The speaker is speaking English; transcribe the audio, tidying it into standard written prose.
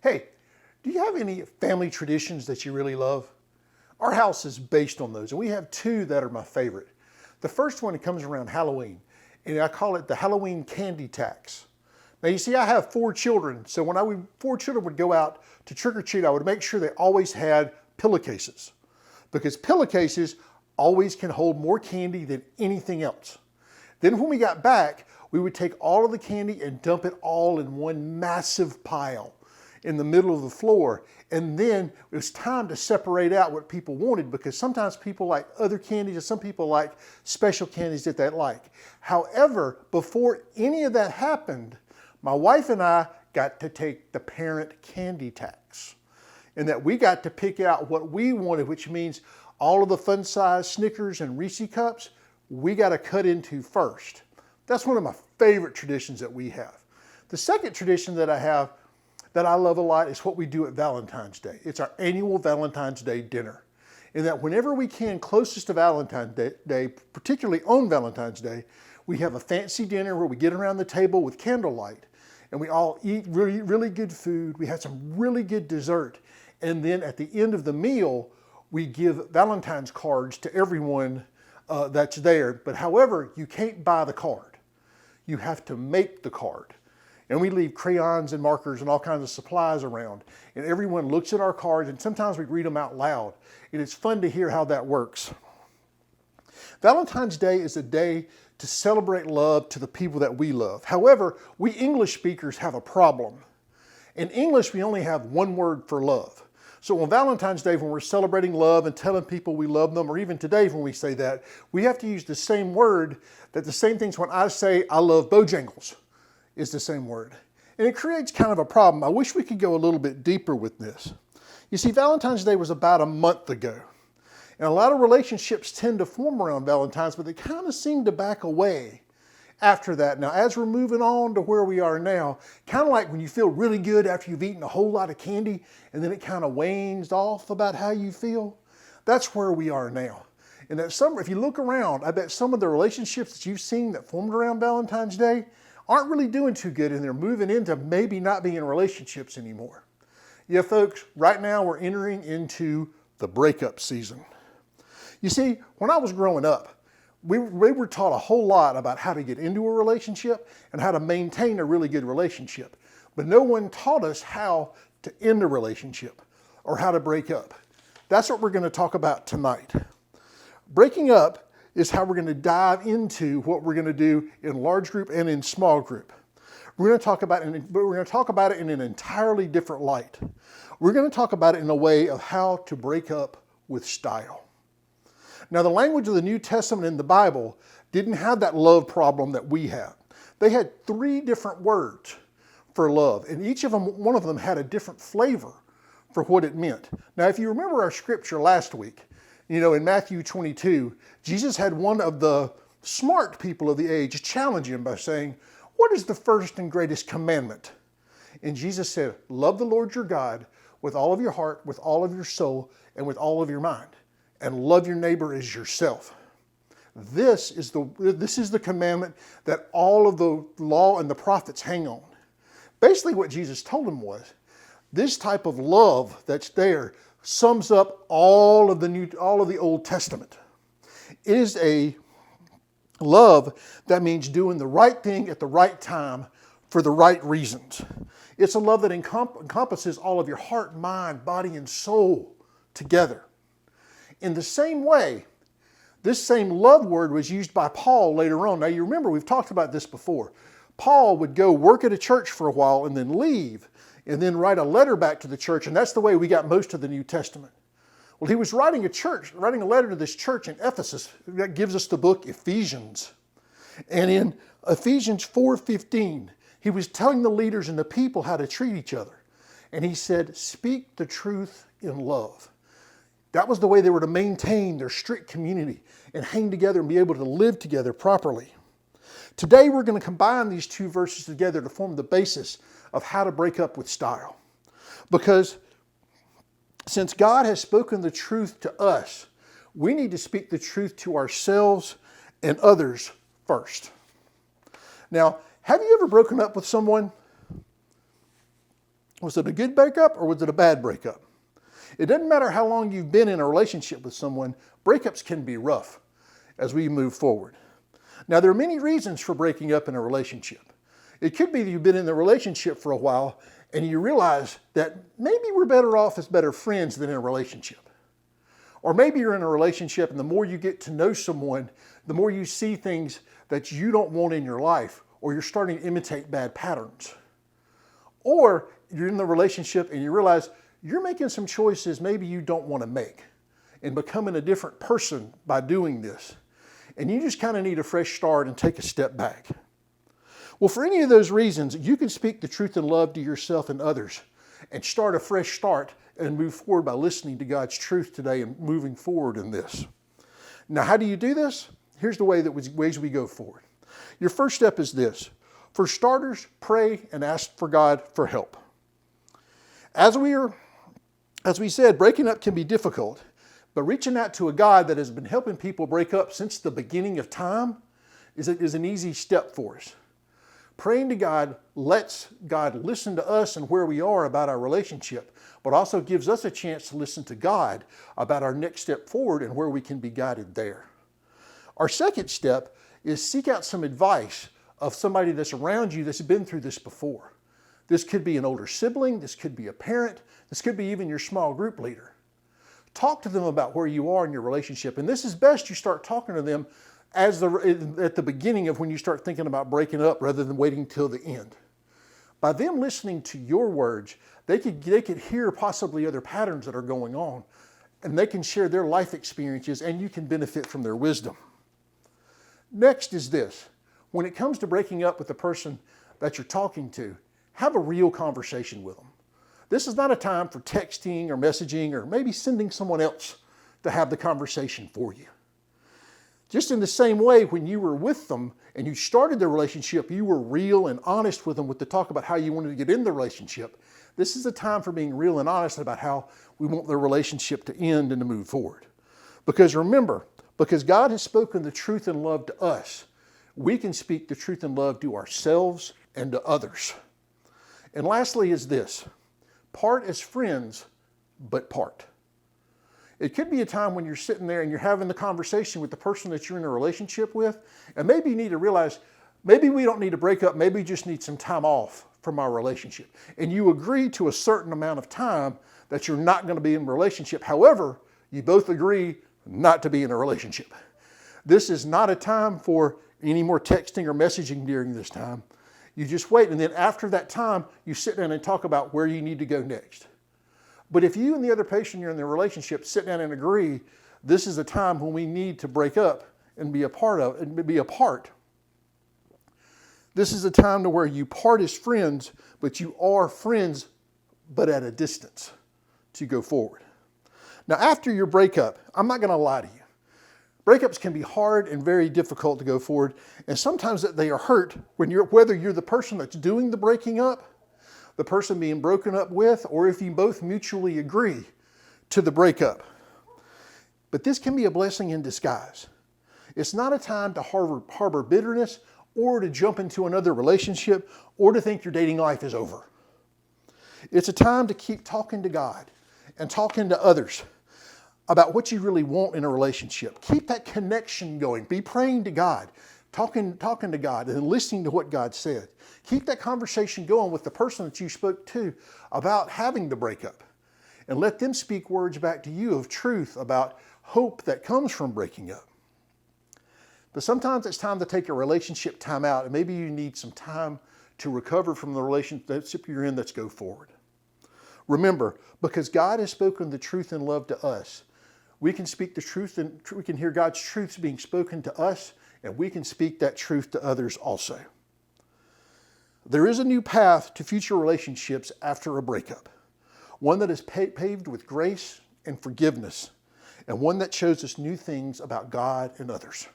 Hey, do you have any family traditions that you really love? Our house is based on those, and we have two that are my favorite. The first one comes around Halloween, and I call it the Halloween candy tax. Now, you see, I have 4 children, so when 4 children would go out to trick or treat, I would make sure they always had pillowcases, because pillowcases always can hold more candy than anything else. Then when we got back, we would take all of the candy and dump it all in one massive pile in the middle of the floor. And then it was time to separate out what people wanted, because sometimes people like other candies and some people like special candies that they like. However, before any of that happened, my wife and I got to take the parent candy tax, and that we got to pick out what we wanted, which means all of the fun size Snickers and Reese cups, we got to cut into first. That's one of my favorite traditions that we have. The second tradition that I have that I love a lot is what we do at Valentine's Day. It's our annual Valentine's Day dinner. And that whenever we can, closest to Valentine's Day, particularly on Valentine's Day, we have a fancy dinner where we get around the table with candlelight and we all eat really, really good food. We have some really good dessert. And then at the end of the meal, we give Valentine's cards to everyone that's there. But however, you can't buy the card. You have to make the card. And we leave crayons and markers and all kinds of supplies around. And everyone looks at our cards, and sometimes we read them out loud. And it's fun to hear how that works. Valentine's Day is a day to celebrate love to the people that we love. However, we English speakers have a problem. In English, we only have one word for love. So on Valentine's Day, when we're celebrating love and telling people we love them, or even today when we say that, we have to use the same word, that the same things when I say I love Bojangles is the same word. And it creates kind of a problem. I wish we could go a little bit deeper with this. You see, Valentine's Day was about a month ago. And a lot of relationships tend to form around Valentine's, but they kind of seem to back away after that. Now, as we're moving on to where we are now, kind of like when you feel really good after you've eaten a whole lot of candy, and then it kind of wanes off about how you feel, that's where we are now. And that if you look around, I bet some of the relationships that you've seen that formed around Valentine's Day aren't really doing too good, and they're moving into maybe not being in relationships anymore. Yeah, folks, right now we're entering into the breakup season. You see, when I was growing up, we were taught a whole lot about how to get into a relationship and how to maintain a really good relationship. But no one taught us how to end a relationship or how to break up. That's what we're going to talk about tonight. Breaking up is how we're going to dive into what we're going to do in large group and in small group. We're going to talk about it in an entirely different light. We're going to talk about it in a way of how to break up with style. Now, the language of the New Testament in the Bible didn't have that love problem that we have. They had 3 different words for love, and one of them had a different flavor for what it meant. Now, if you remember our scripture last week, in Matthew 22, Jesus had one of the smart people of the age challenge him by saying, "What is the first and greatest commandment?" And Jesus said, "Love the Lord your God with all of your heart, with all of your soul, and with all of your mind. And love your neighbor as yourself." This is the commandment that all of the law and the prophets hang on. Basically what Jesus told them was, this type of love that's there sums up all of the Old Testament. It is a love that means doing the right thing at the right time for the right reasons. It's a love that encompasses all of your heart, mind, body, and soul together. In the same way, this same love word was used by Paul later on. Now, you remember, we've talked about this before. Paul would go work at a church for a while and then leave and then write a letter back to the church, and that's the way we got most of the New Testament. Well, he was writing a letter to this church in Ephesus. That gives us the book Ephesians. And in Ephesians 4:15, he was telling the leaders and the people how to treat each other. And he said, "Speak the truth in love." That was the way they were to maintain their strict community and hang together and be able to live together properly. Today we're going to combine these 2 verses together to form the basis of how to break up with style. Because since God has spoken the truth to us, we need to speak the truth to ourselves and others first. Now, have you ever broken up with someone? Was it a good breakup or was it a bad breakup? It doesn't matter how long you've been in a relationship with someone, breakups can be rough as we move forward. Now, there are many reasons for breaking up in a relationship. It could be that you've been in the relationship for a while and you realize that maybe we're better off as better friends than in a relationship. Or maybe you're in a relationship and the more you get to know someone, the more you see things that you don't want in your life, or you're starting to imitate bad patterns. Or you're in the relationship and you realize you're making some choices maybe you don't want to make and becoming a different person by doing this. And you just kind of need a fresh start and take a step back. Well, for any of those reasons, you can speak the truth and love to yourself and others and start a fresh start and move forward by listening to God's truth today and moving forward in this. Now, how do you do this? Here's the ways we go forward. Your first step is this. For starters, pray and ask for God for help. As we said, breaking up can be difficult, but reaching out to a God that has been helping people break up since the beginning of time is an easy step for us. Praying to God lets God listen to us and where we are about our relationship, but also gives us a chance to listen to God about our next step forward and where we can be guided there. Our second step is seek out some advice of somebody that's around you that's been through this before. This could be an older sibling, this could be a parent, this could be even your small group leader. Talk to them about where you are in your relationship, and this is best you start talking to them at the beginning of when you start thinking about breaking up rather than waiting till the end. By them listening to your words, they could hear possibly other patterns that are going on, and they can share their life experiences and you can benefit from their wisdom. Next is this. When it comes to breaking up with the person that you're talking to, have a real conversation with them. This is not a time for texting or messaging or maybe sending someone else to have the conversation for you. Just in the same way, when you were with them and you started the relationship, you were real and honest with them with the talk about how you wanted to get in the relationship. This is a time for being real and honest about how we want the relationship to end and to move forward. Because remember, because God has spoken the truth and love to us, we can speak the truth and love to ourselves and to others. And lastly is this, part as friends, but part. It could be a time when you're sitting there and you're having the conversation with the person that you're in a relationship with, and maybe you need to realize, maybe we don't need to break up, maybe we just need some time off from our relationship. And you agree to a certain amount of time that you're not going to be in a relationship. However, you both agree not to be in a relationship. This is not a time for any more texting or messaging during this time. You just wait, and then after that time, you sit down and talk about where you need to go next. But if you and the other person you're in the relationship sit down and agree, this is a time when we need to break up and be apart. This is a time to where you part as friends, but you are friends, but at a distance to go forward. Now, after your breakup, I'm not going to lie to you. Breakups can be hard and very difficult to go forward, and sometimes they are hurt whether you're the person that's doing the breaking up, the person being broken up with, or if you both mutually agree to the breakup. But this can be a blessing in disguise. It's not a time to harbor bitterness or to jump into another relationship or to think your dating life is over. It's a time to keep talking to God and talking to others about what you really want in a relationship. Keep that connection going. Be praying to God, talking to God and listening to what God said. Keep that conversation going with the person that you spoke to about having the breakup. And let them speak words back to you of truth about hope that comes from breaking up. But sometimes it's time to take a relationship time out, and maybe you need some time to recover from the relationship you're in. Let's go forward. Remember, because God has spoken the truth and love to us, we can speak the truth and we can hear God's truths being spoken to us, and we can speak that truth to others also. There is a new path to future relationships after a breakup, one that is paved with grace and forgiveness, and one that shows us new things about God and others.